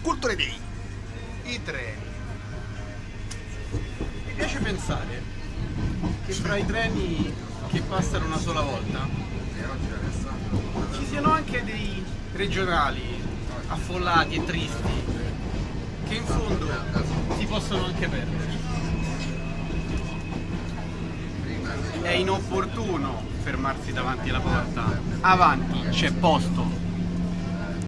Culture Day. I treni. Mi piace pensare che fra i treni che passano una sola volta ci siano anche dei regionali affollati e tristi che in fondo si possono anche perdere. È inopportuno fermarsi davanti alla porta. Avanti, c'è posto.